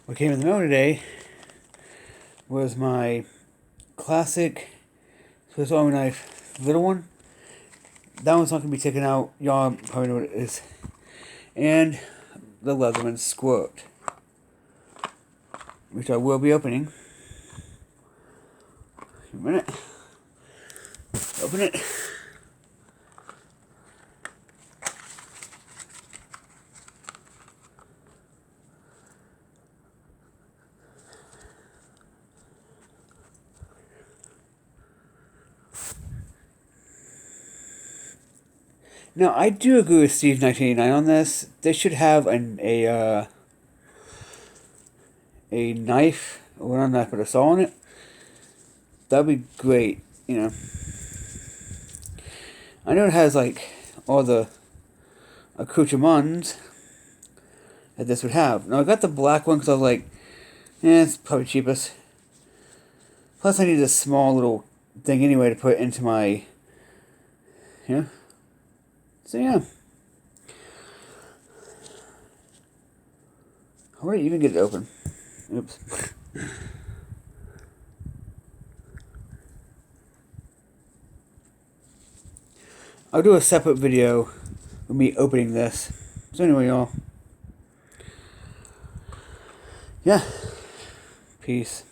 What came in the mail today was my classic Swiss Army knife little one. That one's not going to be taken out. Y'all probably know what it is. And the Leatherman Squirt, which I will be opening. A minute. Open it. Now, I do agree with Steve 1989 on this. They should have a knife, or not a knife, but a saw on it. That'd be great, you know. I know it has, like, all the accoutrements that this would have. Now, I got the black one because I was like, it's probably cheapest. Plus, I need a small little thing anyway to put into my, So, yeah. How would I even get it open? Oops. I'll do a separate video with me opening this. So anyway, y'all. Yeah. Peace.